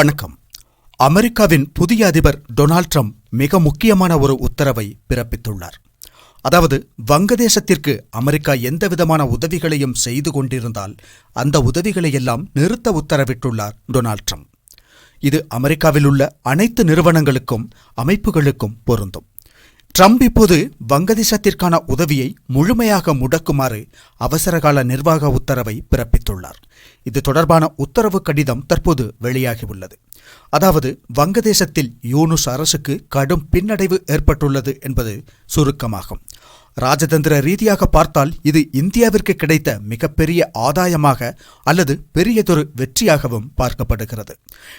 வணக்கம். அமெரிக்காவின் புதிய அதிபர் டொனால்ட் ட்ரம்ப் மிக முக்கியமான ஒரு உத்தரவை பிறப்பித்துள்ளார். அதாவது, வங்கதேசத்திற்கு அமெரிக்கா எந்தவிதமான உதவிகளையும் செய்து கொண்டிருந்தால் அந்த உதவிகளை எல்லாம் நிறுத்த உத்தரவிட்டுள்ளார் டொனால்ட் ட்ரம்ப். இது அமெரிக்காவில் உள்ள அனைத்து நிறுவனங்களுக்கும் அமைப்புகளுக்கும் பொருந்தும். ட்ரம்ப் இப்போது வங்கதேசத்திற்கான உதவியை முழுமையாக முடக்குமாறு அவசரகால நிர்வாக உத்தரவை பிறப்பித்துள்ளார். இது தொடர்பான உத்தரவு கடிதம் தற்போது வெளியாகியுள்ளது. அதாவது, வங்கதேசத்தில் யூனுஸ் அரசுக்கு கடும் பின்னடைவு ஏற்பட்டுள்ளது என்பது சுருக்கமாகும். ராஜதந்திர ரீதியாக பார்த்தால் இது இந்தியாவிற்கு கிடைத்த மிகப்பெரிய ஆதாயமாக அல்லது பெரியதொரு வெற்றியாகவும் பார்க்கப்படுகிறது.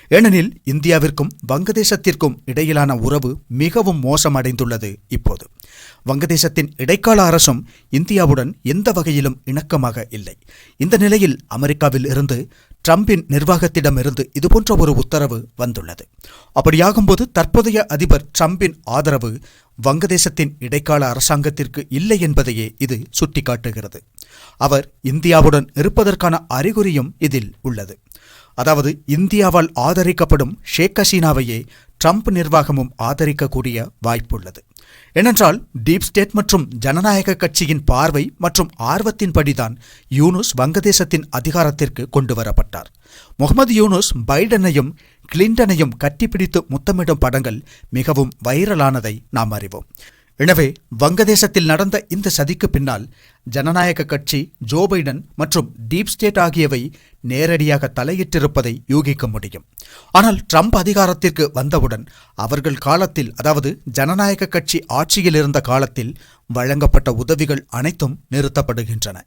ஏனெனில் இந்தியாவிற்கும் வங்கதேசத்திற்கும் இடையிலான உறவு மிகவும் மோசமடைந்துள்ளது. இப்போது வங்கதேசத்தின் இடைக்கால அரசும் இந்தியாவுடன் எந்த வகையிலும் இணக்கமாக இல்லை. இந்த நிலையில் அமெரிக்காவில் இருந்து ட்ரம்பின் நிர்வாகத்திடமிருந்து இதுபோன்ற ஒரு உத்தரவு வந்துள்ளது. அப்படியாகும்போது தற்போதைய அதிபர் ட்ரம்பின் ஆதரவு வங்கதேசத்தின் இடைக்கால அரசாங்கத்திற்கு இல்லை என்பதையே இது சுட்டிக்காட்டுகிறது. அவர் இந்தியாவுடன் இருப்பதற்கான அறிகுறியும் இதில் உள்ளது. அதாவது, இந்தியாவால் ஆதரிக்கப்படும் ஷேக் ஹசீனாவையே ட்ரம்ப் நிர்வாகமும் ஆதரிக்கக்கூடிய வாய்ப்புள்ளது. ஏனென்றால் டீப் ஸ்டேட் மற்றும் ஜனநாயக கட்சியின் பார்வை மற்றும் ஆர்வத்தின்படிதான் யூனுஸ் வங்கதேசத்தின் அதிகாரத்திற்கு கொண்டு வரப்பட்டார். முகமது யூனுஸ் பைடனையும் கிளின்டனையும் கட்டிப்பிடித்து முத்தமிடும் படங்கள் மிகவும் வைரலானதை நாம் அறிவோம். எனவே வங்கதேசத்தில் நடந்த இந்த சதிக்கு பின்னால் ஜனநாயக கட்சி, ஜோ பைடன் மற்றும் டீப் ஸ்டேட் ஆகியவை நேரடியாக தலையிட்டிருப்பதை யூகிக்க முடியும். ஆனால் ட்ரம்ப் அதிகாரத்திற்கு வந்தவுடன் அவர்கள் காலத்தில், அதாவது ஜனநாயக கட்சி ஆட்சியில் இருந்த காலத்தில் வழங்கப்பட்ட உதவிகள் அனைத்தும் நிறுத்தப்படுகின்றன.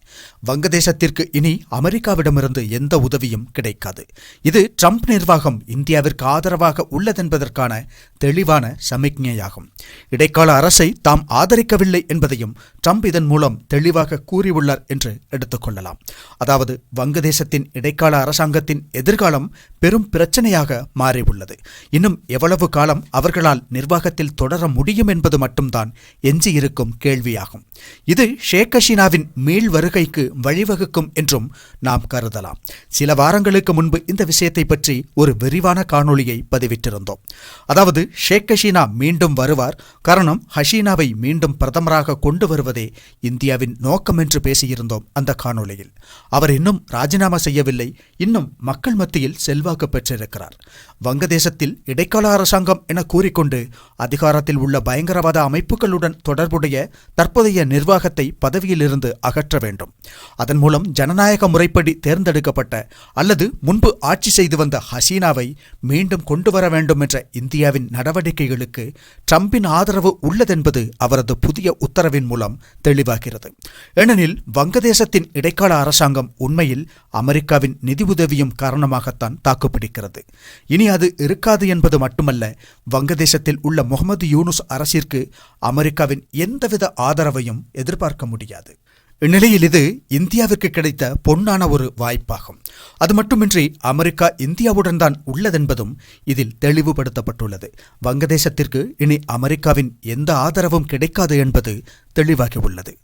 வங்கதேசத்திற்கு இனி அமெரிக்காவிடமிருந்து எந்த உதவியும் கிடைக்காது. இது ட்ரம்ப் நிர்வாகம் இந்தியாவிற்கு ஆதரவாக உள்ளதென்பதற்கான தெளிவான சமிக்ஞையாகும். இடைக்கால அரசை தாம் ஆதரிக்கவில்லை என்பதையும் ட்ரம்ப் இதன் மூலம் தெளிவாக கூறியுள்ளார் என்று எடுத்துக்கொள்ளலாம். அதாவது, வங்கதேசத்தின் இடைக்கால அரசாங்கத்தின் எதிர்காலம் பெரும் பிரச்சனையாக மாறியுள்ளது. இன்னும் எவ்வளவு காலம் அவர்களால் நிர்வாகத்தில் தொடர முடியும் என்பது மட்டும்தான் எஞ்சியிருக்கும் கேள்வியாகும். இது ஷேக் ஹசீனாவின் மீள் வருகைக்கு வழிவகுக்கும் என்றும் நாம் கருதலாம். சில வாரங்களுக்கு முன்பு இந்த விஷயத்தை பற்றி ஒரு விரிவான காணொளியை பதிவிட்டிருந்தோம். அதாவது, ஷேக் ஹசீனா மீண்டும் வருவார், காரணம் ஹசீனாவை மீண்டும் பிரதமராக கொண்டு வருவதே இந்தியாவின் நோக்கம் என்று பேசியிருந்தோம். அந்த காணொளியில் அவர் இன்னும் ராஜினாமா செய்யவில்லை, இன்னும் மக்கள் மத்தியில் செல்வாக்கு பெற்றிருக்கிறார். வங்கதேசத்தில் இடைக்கால அரசாங்கம் என கூறிக்கொண்டு அதிகாரத்தில் உள்ள பயங்கரவாத அமைப்புகளுடன் தொடர்புடைய தற்போதைய நிர்வாகத்தை பதவியிலிருந்து அகற்ற வேண்டும். அதன் மூலம் ஜனநாயக முறைப்படி தேர்ந்தெடுக்கப்பட்ட அல்லது முன்பு ஆட்சி செய்து வந்த ஹசீனாவை மீண்டும் கொண்டு வர வேண்டும் என்ற இந்தியாவின் நடவடிக்கைகளுக்கு ட்ரம்பின் ஆதரவு உள்ளதென்பது அவரது புதிய உத்தரவின் மூலம் தெளிவாகிறது. ஏனெனில் வங்கதேசத்தின் இடைக்கால அரசாங்கம் உண்மையில் அமெரிக்காவின் நிதி உதவியும் காரணமாகத்தான் தாக்குப்பிடிக்கிறது. இனி அது இருக்காது என்பது மட்டுமல்ல, வங்கதேசத்தில் உள்ள முகமது யூனுஸ் அரசிற்கு அமெரிக்காவின் எந்தவித ஆதரவையும் எதிர்பார்க்க முடியாது. இந்நிலையில் இது இந்தியாவிற்கு கிடைத்த பொன்னான ஒரு வாய்ப்பாகும். அது மட்டுமின்றி அமெரிக்கா இந்தியாவுடன் தான் உள்ளதென்பதும் இதில் தெளிவுபடுத்தப்பட்டுள்ளது. வங்கதேசத்திற்கு இனி அமெரிக்காவின் எந்த ஆதரவும் கிடைக்காது என்பது தெளிவாகியுள்ளது.